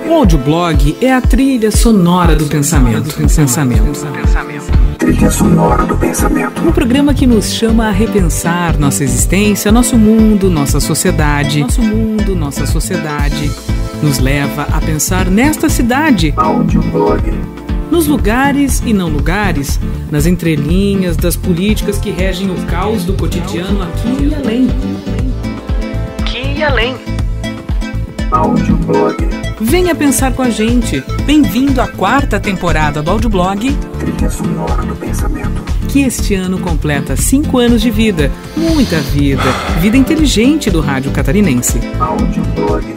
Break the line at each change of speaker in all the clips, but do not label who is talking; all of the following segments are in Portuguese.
O audioblog é a trilha sonora do pensamento.
Trilha sonora do pensamento.
Um programa que nos chama a repensar nossa existência, nosso mundo, nossa sociedade. Nos leva a pensar nesta cidade.
Audioblog.
Nos lugares e não lugares, nas entrelinhas das políticas que regem o caos do cotidiano aqui e além.
Audioblog.
Venha pensar com a gente. Bem-vindo à 4ª temporada do audioblog.
Trilha sonora do pensamento.
Que este ano completa 5 anos de vida. Muita vida. Vida inteligente do rádio catarinense.
Audioblog.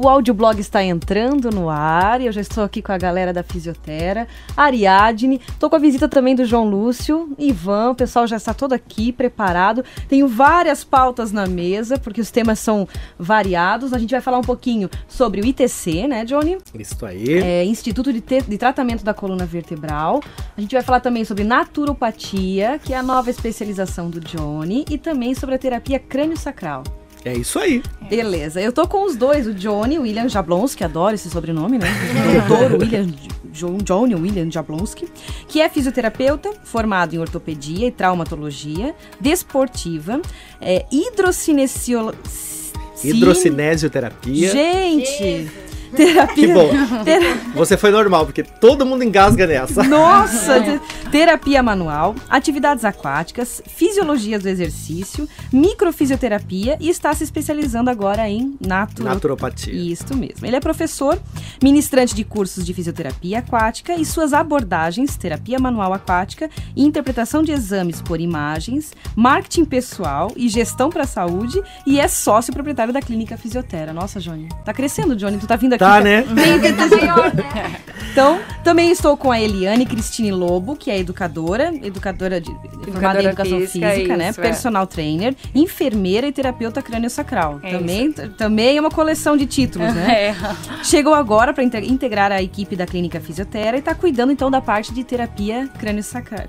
O audioblog está entrando no ar e eu já estou aqui com a galera da Fisiotera, Ariadne, estou com a visita também do João Lúcio, Ivan, o pessoal já está todo aqui preparado. Tenho várias pautas na mesa, porque os temas são variados. A gente vai falar um pouquinho sobre o ITC, né, Johnny?
Isso aí.
Instituto de Tratamento da Coluna Vertebral. A gente vai falar também sobre naturopatia, que é a nova especialização do Johnny, e também sobre a terapia crânio-sacral.
É isso aí.
Beleza, eu tô com os dois, o Johnny, o William Jablonski, adoro esse sobrenome, né? Doutor Johnny William Jablonski, que é fisioterapeuta, formado em ortopedia e traumatologia, desportiva,
Hidrocinesioterapia.
Gente! Terapia.
Que bom. Você foi normal, porque todo mundo engasga nessa.
Nossa! Terapia manual, atividades aquáticas, fisiologia do exercício, microfisioterapia e está se especializando agora em
naturopatia.
Isso mesmo. Ele é professor, ministrante de cursos de fisioterapia aquática e suas abordagens, terapia manual aquática, interpretação de exames por imagens, marketing pessoal e gestão para a saúde, e é sócio proprietário da Clínica Fisiotera. Nossa, Johnny, tá crescendo, Johnny, tu tá vindo aqui.
Tá, né?
Então, também estou com a Eliane Cristine Lobo, que é educadora formada em educação física, né? Personal trainer, enfermeira e terapeuta crânio-sacral. Também é uma coleção de títulos, né? Chegou agora para integrar a equipe da Clínica Fisiotera e está cuidando então da parte de terapia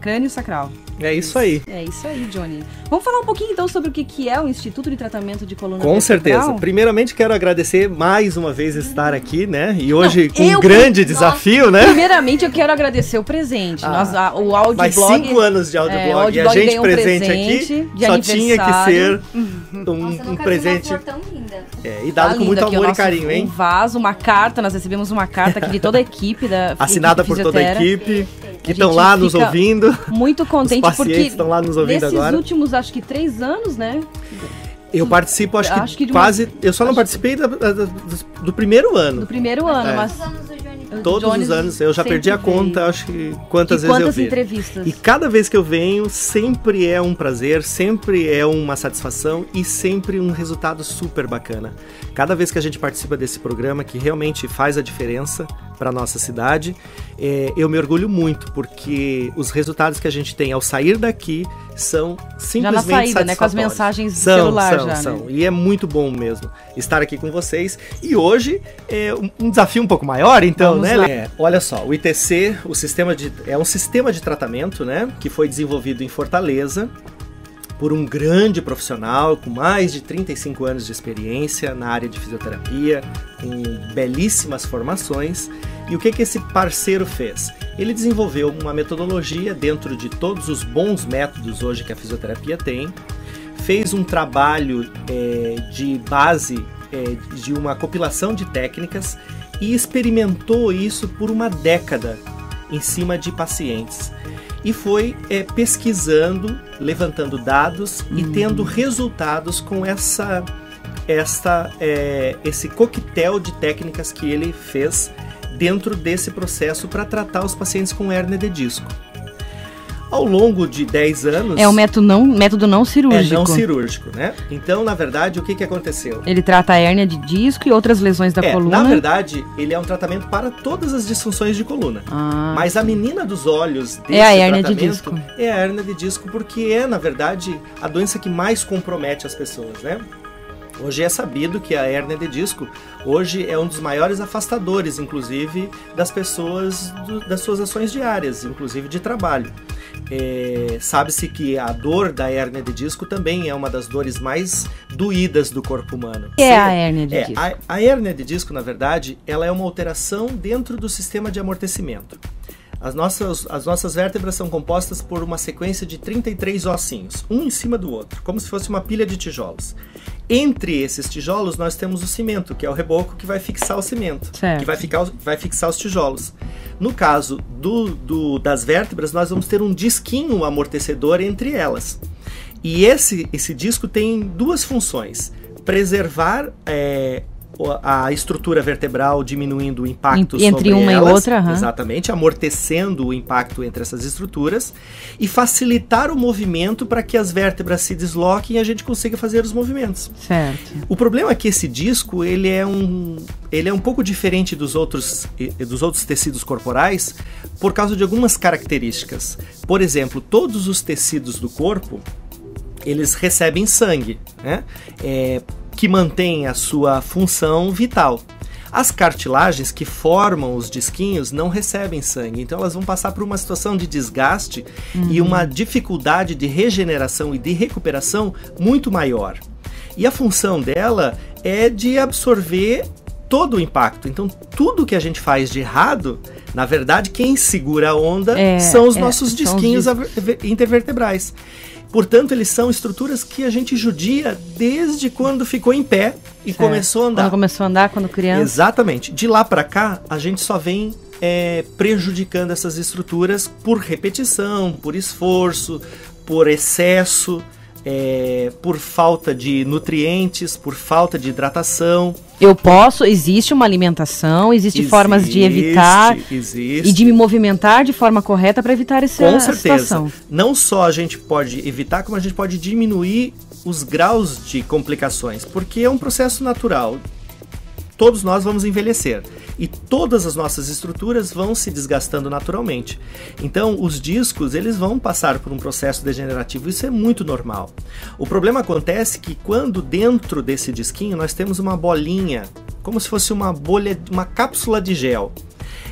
crânio-sacral.
É isso aí.
É isso aí, Johnny. Vamos falar um pouquinho então sobre o que é o Instituto de Tratamento de Coluna
Com
Vertebral?
certeza. Primeiramente quero agradecer mais uma vez estar aqui, né? E hoje com um grande desafio, né?
Primeiramente eu quero agradecer o presente. O audioblog...
Mais 5 anos de audioblog e a gente presente aqui só tinha que ser um presente.
Tão linda.
E dado com muito amor e carinho, hein?
Um vaso, uma carta, nós recebemos uma carta aqui de toda a equipe da
assinada por toda a equipe, que estão lá nos ouvindo.
Muito contente porque
estão lá nos ouvindo
nesses
agora.
últimos, acho que 3 anos, né?
Eu participo, acho que quase... Eu só não participei do primeiro ano.
Do primeiro ano, mas...
Todos os anos, eu já perdi a conta, acho que quantas vezes eu vi.
Entrevistas?
E cada vez que eu venho, sempre é um prazer, sempre é uma satisfação e sempre um resultado super bacana. Cada vez que a gente participa desse programa, que realmente faz a diferença para a nossa cidade, eu me orgulho muito, porque os resultados que a gente tem ao sair daqui são simplesmente
já na saída,
satisfatórios.
Né? Com as mensagens do celular
são.
Né?
E é muito bom mesmo estar aqui com vocês. E hoje é um desafio um pouco maior, então,
Vamos
né?
lá.
Olha só, o ITC, é um sistema de tratamento, né? Que foi desenvolvido em Fortaleza por um grande profissional com mais de 35 anos de experiência na área de fisioterapia, com belíssimas formações. E o que esse parceiro fez? Ele desenvolveu uma metodologia dentro de todos os bons métodos hoje que a fisioterapia tem, fez um trabalho de base de uma compilação de técnicas e experimentou isso por uma década em cima de pacientes. E foi pesquisando, levantando dados e tendo resultados com esse coquetel de técnicas que ele fez dentro desse processo para tratar os pacientes com hérnia de disco. Ao longo de 10 anos...
É um método não cirúrgico.
É não cirúrgico, né? Então, na verdade, o que aconteceu?
Ele trata a hérnia de disco e outras lesões da coluna.
Na verdade, ele é um tratamento para todas as disfunções de coluna. Mas a menina dos olhos desse
a hérnia de disco.
É a hérnia de disco, porque é, na verdade, a doença que mais compromete as pessoas, né? Hoje é sabido que a hérnia de disco hoje é um dos maiores afastadores, inclusive, das pessoas das suas ações diárias, inclusive de trabalho. Sabe-se que a dor da hérnia de disco também é uma das dores mais doídas do corpo humano.
O que é a hérnia de disco?
A hérnia de disco, na verdade, ela é uma alteração dentro do sistema de amortecimento. As nossas vértebras são compostas por uma sequência de 33 ossinhos, um em cima do outro, como se fosse uma pilha de tijolos. Entre esses tijolos nós temos o cimento, que é o reboco que vai fixar o cimento,
certo,
que vai fixar os tijolos. No caso das vértebras, nós vamos ter um disquinho amortecedor entre elas. E esse disco tem duas funções: preservar a estrutura vertebral, diminuindo o impacto
entre
sobre
uma
elas,
e outra,
exatamente, amortecendo o impacto entre essas estruturas, e facilitar o movimento para que as vértebras se desloquem e a gente consiga fazer os movimentos.
Certo.
O problema é que esse disco ele é um pouco diferente dos outros tecidos corporais por causa de algumas características. Por exemplo, todos os tecidos do corpo, eles recebem sangue, né? Que mantém a sua função vital. As cartilagens que formam os disquinhos não recebem sangue, então elas vão passar por uma situação de desgaste e uma dificuldade de regeneração e de recuperação muito maior. E a função dela é de absorver todo o impacto. Então, tudo que a gente faz de errado, na verdade, quem segura a onda são os nossos disquinhos intervertebrais. Portanto, eles são estruturas que a gente judia desde quando ficou em pé e começou a andar.
Quando começou a andar, quando criança.
Exatamente. De lá para cá, a gente só vem prejudicando essas estruturas por repetição, por esforço, por excesso, por falta de nutrientes, por falta de hidratação.
Existe uma alimentação, existe formas de evitar e de me movimentar de forma correta para evitar essa situação.
Com certeza. Não só a gente pode evitar, como a gente pode diminuir os graus de complicações, porque é um processo natural. Todos nós vamos envelhecer e todas as nossas estruturas vão se desgastando naturalmente. Então, os discos, eles vão passar por um processo degenerativo, isso é muito normal. O problema acontece que quando dentro desse disquinho nós temos uma bolinha, como se fosse uma bolha, uma cápsula de gel.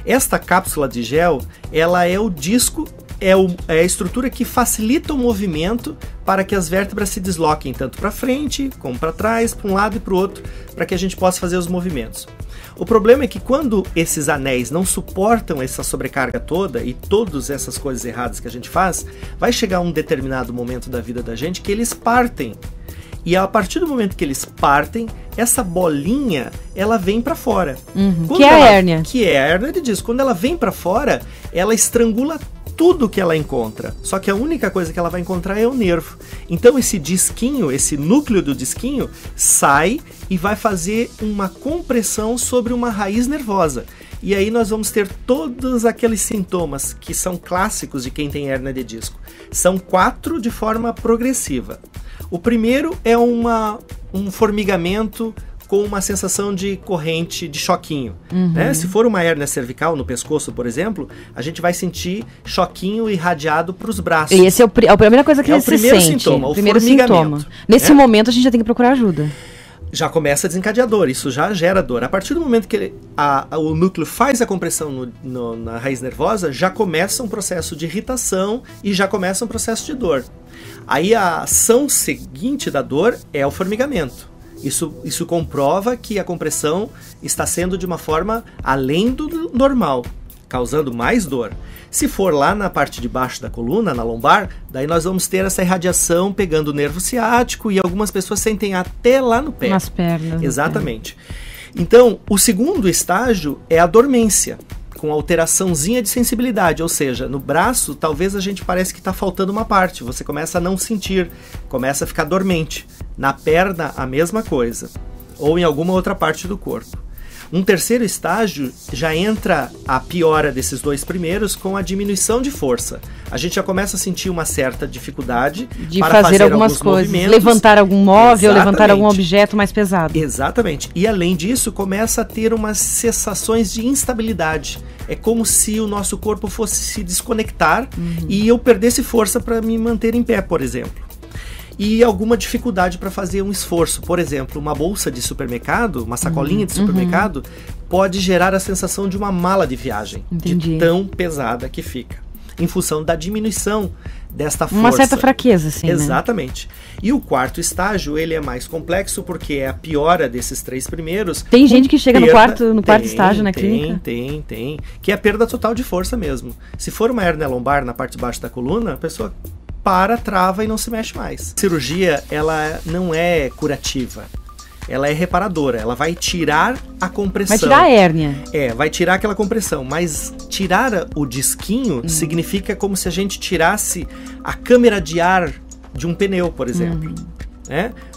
Esta cápsula de gel, ela é o disco, é a estrutura que facilita o movimento para que as vértebras se desloquem tanto para frente, como para trás, para um lado e para o outro, para que a gente possa fazer os movimentos. O problema é que quando esses anéis não suportam essa sobrecarga toda e todas essas coisas erradas que a gente faz, vai chegar um determinado momento da vida da gente que eles partem. E a partir do momento que eles partem, essa bolinha, ela vem para fora.
Que é a hérnia.
Que é a hérnia de disco. Quando ela vem para fora, ela estrangula tudo que ela encontra. Só que a única coisa que ela vai encontrar é o nervo. Então esse disquinho, esse núcleo do disquinho, sai e vai fazer uma compressão sobre uma raiz nervosa. E aí nós vamos ter todos aqueles sintomas que são clássicos de quem tem hérnia de disco. São 4 de forma progressiva. O primeiro é um formigamento com uma sensação de corrente, de choquinho. Né? Se for uma hérnia cervical no pescoço, por exemplo, a gente vai sentir choquinho irradiado para os braços.
E esse é a primeira coisa que
se sente.
O primeiro sintoma. Nesse momento a gente já tem que procurar ajuda.
Já começa desencadeador, isso já gera dor. A partir do momento que o núcleo faz a compressão na raiz nervosa, já começa um processo de irritação e já começa um processo de dor. Aí a ação seguinte da dor é o formigamento. Isso comprova que a compressão está sendo de uma forma além do normal, causando mais dor. Se for lá na parte de baixo da coluna, na lombar, daí nós vamos ter essa irradiação pegando o nervo ciático e algumas pessoas sentem até lá no pé.
Nas pernas.
Exatamente. Então, o segundo estágio é a dormência, com alteraçãozinha de sensibilidade, ou seja, no braço talvez a gente parece que está faltando uma parte, você começa a não sentir, começa a ficar dormente. Na perna, a mesma coisa, ou em alguma outra parte do corpo. Um terceiro estágio já entra a piora desses 2 primeiros com a diminuição de força. A gente já começa a sentir uma certa dificuldade
de para fazer algumas coisas, levantar algum móvel, levantar algum objeto mais pesado.
Exatamente. E além disso, começa a ter umas sensações de instabilidade. É como se o nosso corpo fosse se desconectar e eu perdesse força para me manter em pé, por exemplo. E alguma dificuldade para fazer um esforço. Por exemplo, uma bolsa de supermercado, uma sacolinha de supermercado, pode gerar a sensação de uma mala de viagem.
Entendi.
De tão pesada que fica, em função da diminuição desta força.
Uma certa fraqueza, sim.
Exatamente. Né? E o quarto estágio, ele é mais complexo, porque é a piora desses 3 primeiros.
Tem gente que chega no quarto estágio na clínica?
Tem. Que é a perda total de força mesmo. Se for uma hérnia lombar na parte de baixo da coluna, a pessoa trava e não se mexe mais. A cirurgia, ela não é curativa. Ela é reparadora. Ela vai tirar a compressão.
Vai tirar a hérnia.
Vai tirar aquela compressão. Mas tirar o disquinho significa como se a gente tirasse a câmara de ar de um pneu, por exemplo.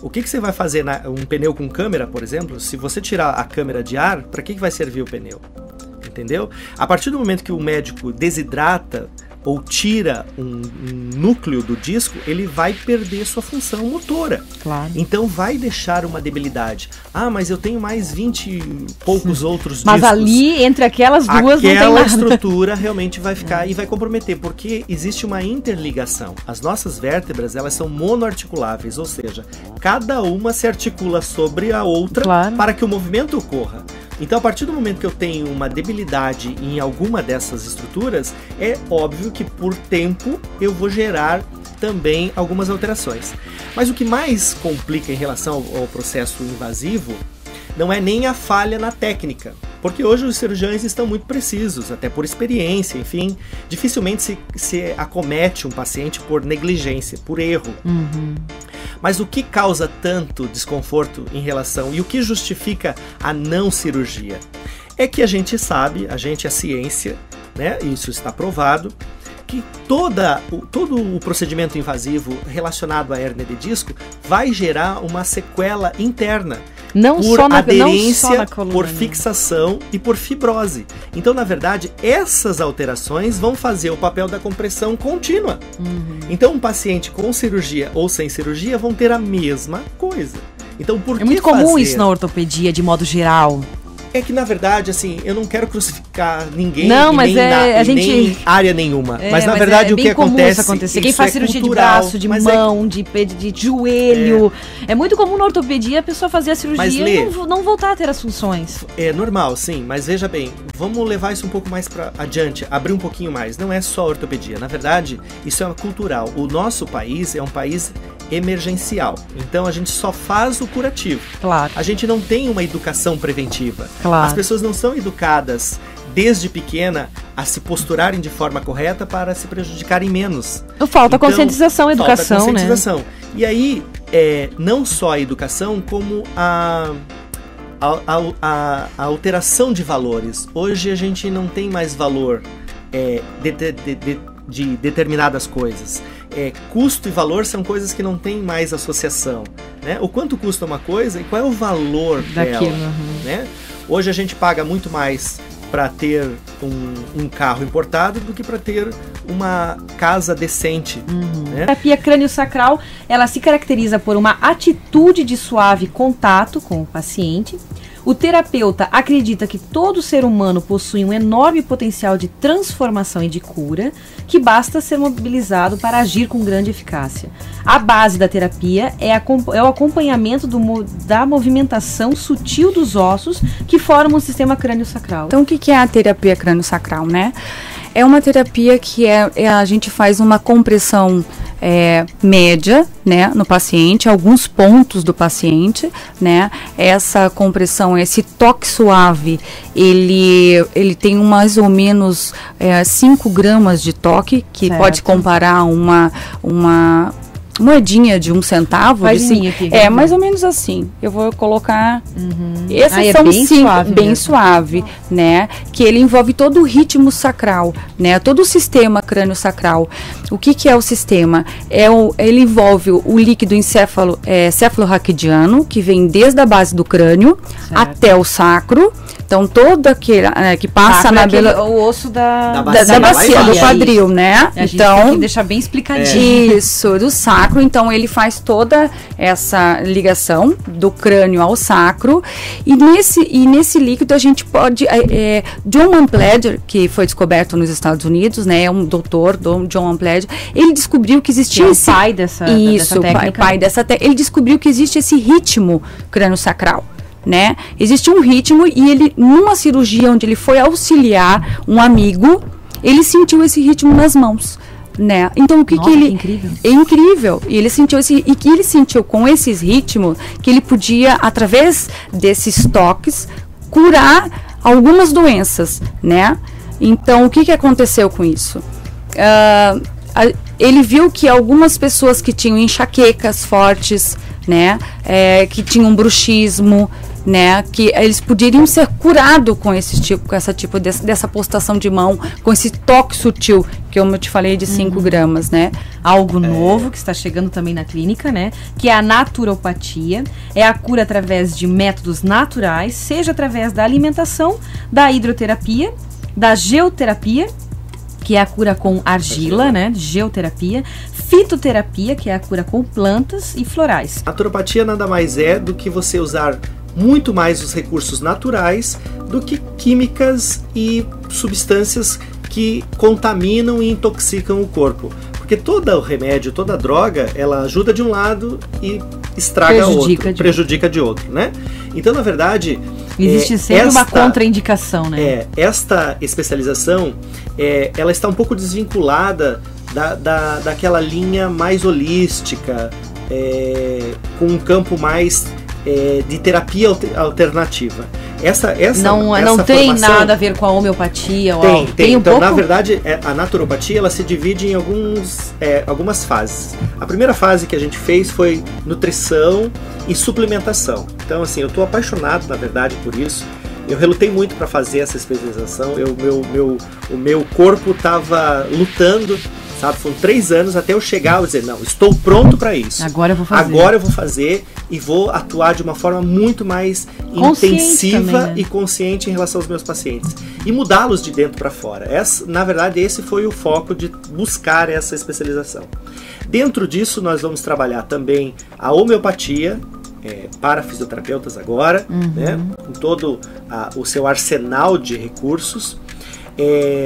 O que você vai fazer um pneu com câmera, por exemplo? Se você tirar a câmara de ar, para que vai servir o pneu? Entendeu? A partir do momento que o médico desidrata ou tira um núcleo do disco, ele vai perder sua função motora.
Claro.
Então vai deixar uma debilidade. Mas eu tenho mais 20 e poucos outros
Mas
discos.
Ali, entre aquelas duas, não tem
aquela
nada.
estrutura realmente vai ficar e vai comprometer, porque existe uma interligação. As nossas vértebras, elas são monoarticuláveis, ou seja, cada uma se articula sobre a outra para que o movimento ocorra. Então, a partir do momento que eu tenho uma debilidade em alguma dessas estruturas, é óbvio que por tempo eu vou gerar também algumas alterações. Mas o que mais complica em relação ao processo invasivo não é nem a falha na técnica, porque hoje os cirurgiões estão muito precisos, até por experiência, enfim. Dificilmente se acomete um paciente por negligência, por erro. Mas o que causa tanto desconforto em relação e o que justifica a não cirurgia? É que a gente sabe, a ciência, né, isso está provado, que todo o procedimento invasivo relacionado à hérnia de disco vai gerar uma sequela interna.
Não
por
só na
aderência,
coluna,
por fixação e por fibrose. Então, na verdade, essas alterações vão fazer o papel da compressão contínua. Então, um paciente com cirurgia ou sem cirurgia vão ter a mesma coisa. Então, por que
É muito comum isso na ortopedia, de modo geral.
É que, na verdade, assim, eu não quero crucificar ninguém,
não, mas
nem área nenhuma. Mas, na verdade, o que acontece...
Quem faz cirurgia
cultural,
de braço, de mão, de joelho... É muito comum na ortopedia a pessoa fazer a cirurgia e não voltar a ter as funções.
É normal, sim, mas veja bem, vamos levar isso um pouco mais para adiante, abrir um pouquinho mais. Não é só ortopedia, na verdade, isso é cultural. O nosso país é um país emergencial, então a gente só faz o curativo.
Claro.
A gente não tem uma educação preventiva.
Claro.
As pessoas não são educadas desde pequena a se posturarem de forma correta para se prejudicarem menos.
Falta conscientização, educação,
falta conscientização.
Né?
E aí, não só a educação, como a alteração de valores. Hoje a gente não tem mais valor de determinadas coisas. Custo e valor são coisas que não têm mais associação, né? O quanto custa uma coisa e qual é o valor daquilo, né? Hoje a gente paga muito mais para ter um carro importado do que para ter uma casa decente. Né?
A terapia crânio-sacral, ela se caracteriza por uma atitude de suave contato com o paciente. O terapeuta acredita que todo ser humano possui um enorme potencial de transformação e de cura, que basta ser mobilizado para agir com grande eficácia. A base da terapia é o acompanhamento da movimentação sutil dos ossos que formam o sistema crânio-sacral.
Então, o que é a terapia crânio-sacral, né? É uma terapia que a gente faz uma compressão média, né, no paciente, alguns pontos do paciente, né? Essa compressão, esse toque suave, ele tem mais ou menos 5 gramas de toque, que certo. Pode comparar a uma moedinha de 1 centavo. Mais ou menos assim. Eu vou colocar. Esses são
bem
5,
suave
bem
mesmo.
Suave, né? Que ele envolve todo o ritmo sacral, né? Todo o sistema crânio-sacral. O que é o sistema? Ele envolve o líquido céfalo-raquidiano, que vem desde a base do crânio certo. Até o sacro. Então, todo aquele que passa na
o osso da
bacia, do quadril, né?
A gente tem que deixar bem explicadinho.
Isso, do sacro. Então, ele faz toda essa ligação do crânio ao sacro. E nesse líquido, a gente pode... John Ampledger, que foi descoberto nos Estados Unidos, né? É um doutor, John Ampledger. Ele descobriu que existia
o pai dessa técnica.
Pai dessa técnica. Ele descobriu que existe esse ritmo crânio-sacral. Né? Existe um ritmo e ele, numa cirurgia onde ele foi auxiliar um amigo, ele sentiu esse ritmo nas mãos, né? Então o que ele
incrível.
É incrível. E ele sentiu ele sentiu com esses ritmos que ele podia, através desses toques, curar algumas doenças, né? Então o que aconteceu com isso? Ele viu que algumas pessoas que tinham enxaquecas fortes, né, que tinham bruxismo, né, que eles poderiam ser curados com dessa postação de mão, com esse toque sutil, que eu te falei de 5 gramas, né.
Algo novo que está chegando também na clínica, né, que é a naturopatia, é a cura através de métodos naturais, seja através da alimentação, da hidroterapia, da geoterapia, que é a cura com argila, né, geoterapia, fitoterapia, que é a cura com plantas e florais.
A naturopatia nada mais é do que você usar muito mais os recursos naturais do que químicas e substâncias que contaminam e intoxicam o corpo. Porque todo remédio, toda droga, ela ajuda de um lado e estraga prejudica de outro, né? Então, na verdade...
Existe sempre uma contraindicação, né?
Esta especialização, ela está um pouco desvinculada daquela linha mais holística, com um campo mais de terapia alternativa.
Não tem nada a ver com a homeopatia?
Tem. Então, na verdade, a naturopatia ela se divide em algumas fases. A primeira fase que a gente fez foi nutrição e suplementação. Então, assim, eu estou apaixonado, na verdade, por isso. Eu relutei muito para fazer essa especialização. O meu corpo estava lutando, sabe? Foram 3 anos até eu chegar e dizer, não, estou pronto para isso.
Agora eu vou fazer.
Agora eu vou fazer e vou atuar de uma forma muito mais intensiva também, né? E consciente em relação aos meus pacientes. E mudá-los de dentro para fora. Na verdade, esse foi o foco de buscar essa especialização. Dentro disso, nós vamos trabalhar também a homeopatia, para fisioterapeutas agora, né? Com todo o seu arsenal de recursos.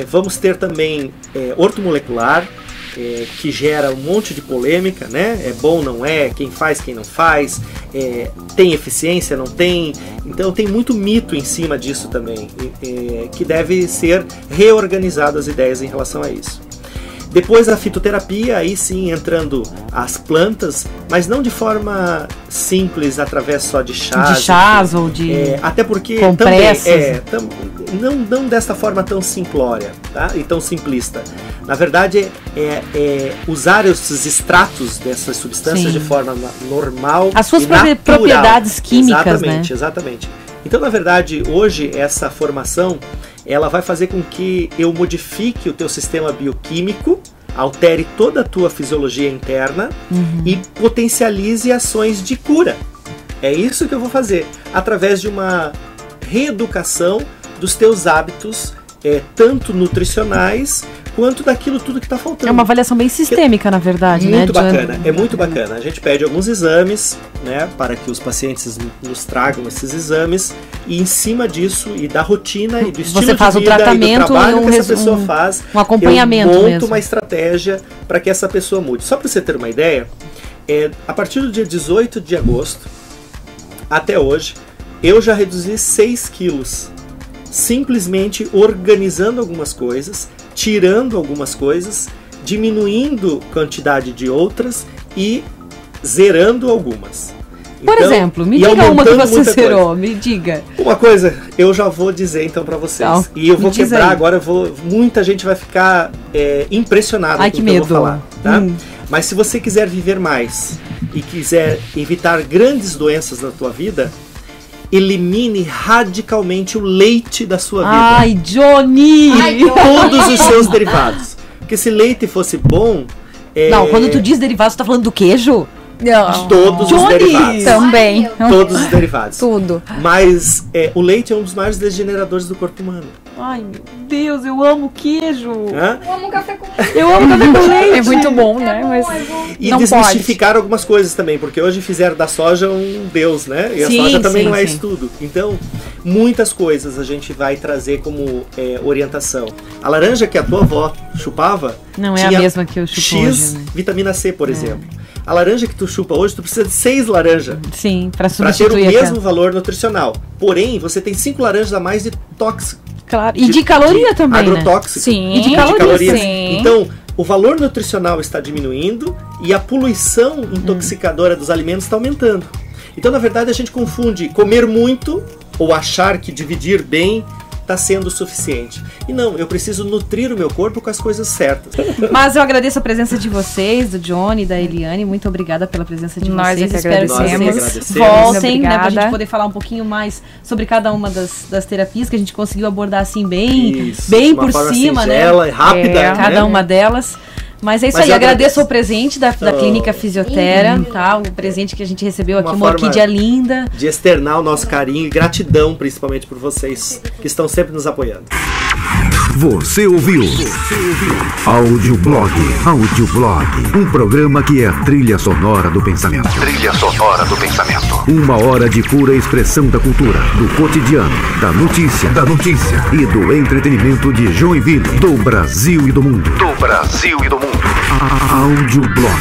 Vamos ter também ortomolecular, que gera um monte de polêmica, né? É bom, não é? Quem faz, quem não faz? Tem eficiência, não tem? Então tem muito mito em cima disso também, que deve ser reorganizado as ideias em relação a isso. Depois a fitoterapia, aí sim entrando as plantas, mas não de forma simples, através só de chás.
De chás ou de
até porque
compressas.
Não desta forma tão simplória, tá? E tão simplista. Na verdade, usar esses extratos dessas substâncias de forma normal.
As suas propriedades químicas,
Exatamente. Então, na verdade, hoje essa formação ela vai fazer com que eu modifique o teu sistema bioquímico, altere toda a tua fisiologia interna e potencialize ações de cura. É isso que eu vou fazer, através de uma reeducação dos teus hábitos, tanto nutricionais quanto daquilo tudo que está faltando.
É uma avaliação bem sistêmica, na verdade.
Muito bacana, é muito bacana. A gente pede alguns exames, né, para que os pacientes nos tragam esses exames, e em cima disso, e da rotina, e do estilo
você faz
de vida,
o tratamento,
e do trabalho que essa pessoa faz,
um acompanhamento
eu monto
mesmo.
uma estratégia para que essa pessoa mude. Só para você ter uma ideia, a partir do dia 18 de agosto, até hoje, eu já reduzi 6 quilos, simplesmente organizando algumas coisas, tirando algumas coisas, diminuindo quantidade de outras e zerando algumas.
Por exemplo, me diga uma que você zerou, me diga.
Uma coisa, eu já vou dizer então para vocês. Não, e eu vou quebrar agora, muita gente vai ficar impressionada com o que eu vou falar. Tá? Mas se você quiser viver mais e quiser evitar grandes doenças na tua vida, elimine radicalmente o leite da sua vida.
Ai, Johnny!
E todos os seus derivados. Porque se leite fosse bom...
Não, quando tu diz derivados, tu tá falando do queijo?
Todos os derivados.
Também.
Todos os derivados.
Tudo.
Mas o leite é um dos maiores degeneradores do corpo humano.
Ai, meu Deus, eu amo queijo.
Hã?
Eu amo café com leite.
Eu amo café com leite.
É muito bom, né? Mas
E
não
desmistificar algumas coisas também, porque hoje fizeram da soja um deus, né? E a soja também não é isso tudo. Então, muitas coisas a gente vai trazer como orientação. A laranja que a tua avó chupava
não é a mesma que eu chupo
X
hoje, né?
vitamina C, por exemplo. A laranja que tu chupa hoje, tu precisa de 6 laranjas.
Sim, para
ter
substituir
o mesmo valor nutricional. Porém, você tem 5 laranjas a mais de tóxico.
Claro. E de caloria também,
agrotóxico.
Sim.
E de caloria,
sim.
Então, o valor nutricional está diminuindo e a poluição intoxicadora dos alimentos está aumentando. Então, na verdade, a gente confunde comer muito ou achar que dividir bem está sendo suficiente. E não, eu preciso nutrir o meu corpo com as coisas certas.
Mas eu agradeço a presença de vocês, do Johnny e da Eliane. Muito obrigada pela presença de
Nós
vocês.
é que
Espero que
agradecemos.
vocês voltem, né, pra
Obrigada.
gente poder falar um pouquinho mais sobre cada uma das terapias que a gente conseguiu abordar assim bem
Isso,
bem
de uma
por
forma
cima,
singela
né?
e rápida. né?
Cada uma delas. Mas é isso
Mas
aí,
eu
agradeço
agradeço.
o presente da Clínica Fisiotera, tá? O presente que a gente recebeu aqui, uma
forma
orquídea linda.
de externar o nosso carinho e gratidão, principalmente por vocês que estão sempre nos apoiando.
Você ouviu? Audioblog. Um programa que é a trilha sonora do pensamento.
Trilha sonora do pensamento.
1 hora de pura expressão da cultura, do cotidiano, da notícia e do entretenimento de Joinville, do Brasil e do mundo. Audioblog.